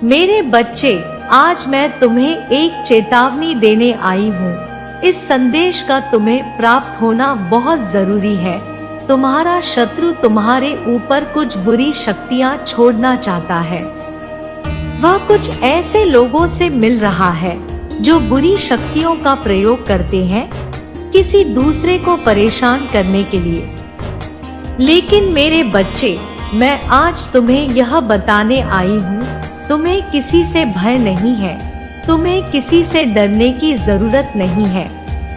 मेरे बच्चे, आज मैं तुम्हें एक चेतावनी देने आई हूँ। इस संदेश का तुम्हें प्राप्त होना बहुत जरूरी है। तुम्हारा शत्रु तुम्हारे ऊपर कुछ बुरी शक्तियाँ छोड़ना चाहता है। वह कुछ ऐसे लोगों से मिल रहा है जो बुरी शक्तियों का प्रयोग करते हैं किसी दूसरे को परेशान करने के लिए। लेकिन मेरे बच्चे, मैं आज तुम्हें यह बताने आई हूँ, तुम्हें किसी से भय नहीं है, तुम्हें किसी से डरने की जरूरत नहीं है।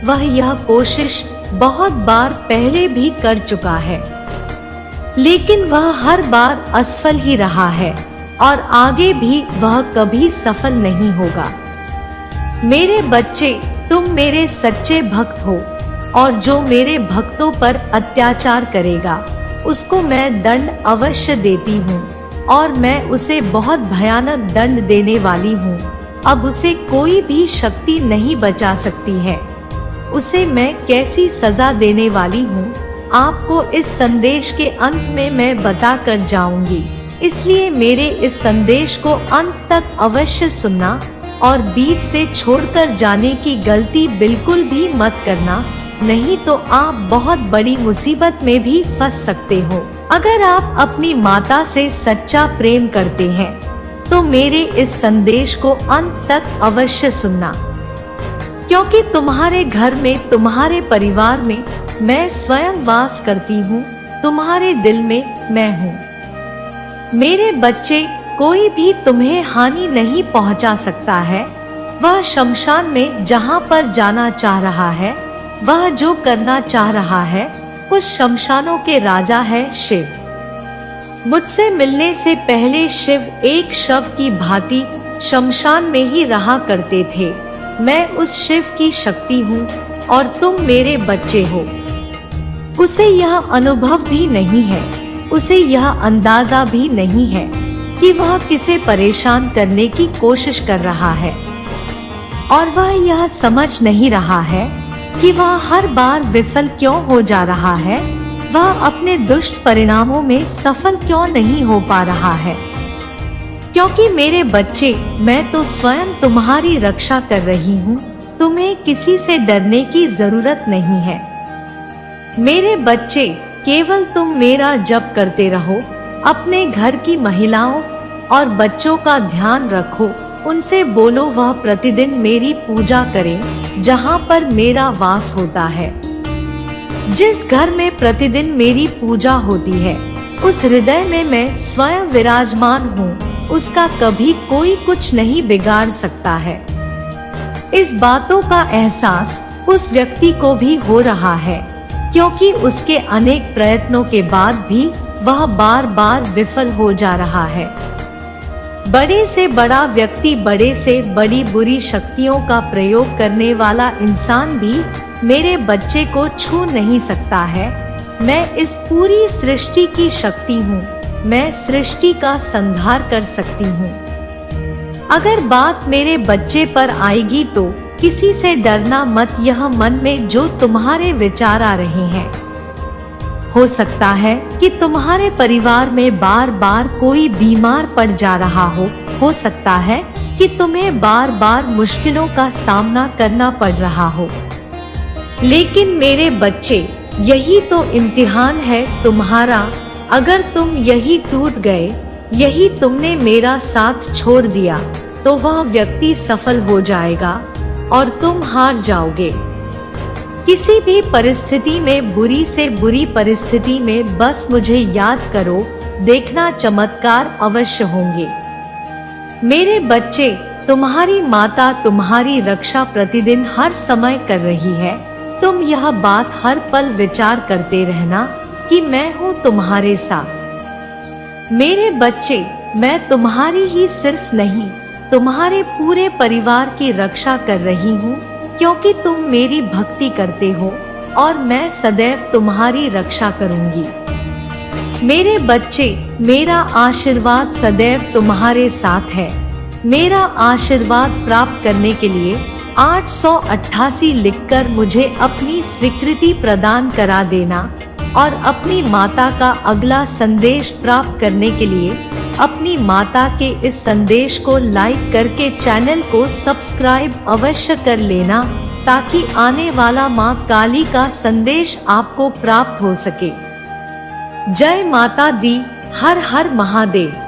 वह यह कोशिश बहुत बार पहले भी कर चुका है, लेकिन वह हर बार असफल ही रहा है और आगे भी वह कभी सफल नहीं होगा। मेरे बच्चे, तुम मेरे सच्चे भक्त हो और जो मेरे भक्तों पर अत्याचार करेगा उसको मैं दंड अवश्य देती हूँ और मैं उसे बहुत भयानक दंड देने वाली हूँ। अब उसे कोई भी शक्ति नहीं बचा सकती है। उसे मैं कैसी सजा देने वाली हूँ, आपको इस संदेश के अंत में मैं बता कर जाऊंगी। इसलिए मेरे इस संदेश को अंत तक अवश्य सुनना और बीच से छोड़कर जाने की गलती बिल्कुल भी मत करना, नहीं तो आप बहुत बड़ी मुसीबत में भी फंस सकते हो। अगर आप अपनी माता से सच्चा प्रेम करते हैं तो मेरे इस संदेश को अंत तक अवश्य सुनना, क्योंकि तुम्हारे घर में, तुम्हारे परिवार में मैं स्वयं वास करती हूँ, तुम्हारे दिल में मैं हूँ। मेरे बच्चे, कोई भी तुम्हें हानि नहीं पहुँचा सकता है। वह शमशान में जहाँ पर जाना चाह रहा है, वह जो करना चाह रहा है, उस शमशानों के राजा है शिव। मुझसे मिलने से पहले शिव एक शव की भांति शमशान में ही रहा करते थे। मैं उस शिव की शक्ति हूँ और तुम मेरे बच्चे हो। उसे यह अनुभव भी नहीं है, उसे यह अंदाजा भी नहीं है कि वह किसे परेशान करने की कोशिश कर रहा है, और वह यह समझ नहीं रहा है कि वह हर बार विफल क्यों हो जा रहा है, वह अपने दुष्ट परिणामों में सफल क्यों नहीं हो पा रहा है। क्योंकि मेरे बच्चे, मैं तो स्वयं तुम्हारी रक्षा कर रही हूँ, तुम्हें किसी से डरने की जरूरत नहीं है। मेरे बच्चे, केवल तुम मेरा जप करते रहो, अपने घर की महिलाओं और बच्चों का ध्यान रखो, उनसे बोलो वह प्रतिदिन मेरी पूजा करें जहाँ पर मेरा वास होता है। जिस घर में प्रतिदिन मेरी पूजा होती है, उस हृदय में मैं स्वयं विराजमान हूँ, उसका कभी कोई कुछ नहीं बिगाड़ सकता है। इस बातों का एहसास उस व्यक्ति को भी हो रहा है, क्योंकि उसके अनेक प्रयत्नों के बाद भी वह बार बार विफल हो जा रहा है। बड़े से बड़ा व्यक्ति, बड़े से बड़ी बुरी शक्तियों का प्रयोग करने वाला इंसान भी मेरे बच्चे को छू नहीं सकता है। मैं इस पूरी सृष्टि की शक्ति हूँ, मैं सृष्टि का संहार कर सकती हूँ। अगर बात मेरे बच्चे पर आएगी तो किसी से डरना मत। यह मन में जो तुम्हारे विचार आ रहे हैं, हो सकता है कि तुम्हारे परिवार में बार बार कोई बीमार पड़ जा रहा हो सकता है कि तुम्हें बार बार मुश्किलों का सामना करना पड़ रहा हो। लेकिन मेरे बच्चे, यही तो इम्तिहान है तुम्हारा। अगर तुम यही टूट गए, यही तुमने मेरा साथ छोड़ दिया, तो वह व्यक्ति सफल हो जाएगा और तुम हार जाओगे। किसी भी परिस्थिति में, बुरी से बुरी परिस्थिति में बस मुझे याद करो, देखना चमत्कार अवश्य होंगे। मेरे बच्चे, तुम्हारी माता तुम्हारी रक्षा प्रतिदिन हर समय कर रही है। तुम यह बात हर पल विचार करते रहना कि मैं हूँ तुम्हारे साथ। मेरे बच्चे, मैं तुम्हारी ही सिर्फ नहीं, तुम्हारे पूरे परिवार की रक्षा कर रही हूँ, क्योंकि तुम मेरी भक्ति करते हो और मैं सदैव तुम्हारी रक्षा करूंगी। मेरे बच्चे, मेरा आशीर्वाद सदैव तुम्हारे साथ है। मेरा आशीर्वाद प्राप्त करने के लिए 888 लिखकर मुझे अपनी स्वीकृति प्रदान करा देना और अपनी माता का अगला संदेश प्राप्त करने के लिए अपनी माता के इस संदेश को लाइक करके चैनल को सब्सक्राइब अवश्य कर लेना, ताकि आने वाला मां काली का संदेश आपको प्राप्त हो सके। जय माता दी। हर हर महादेव।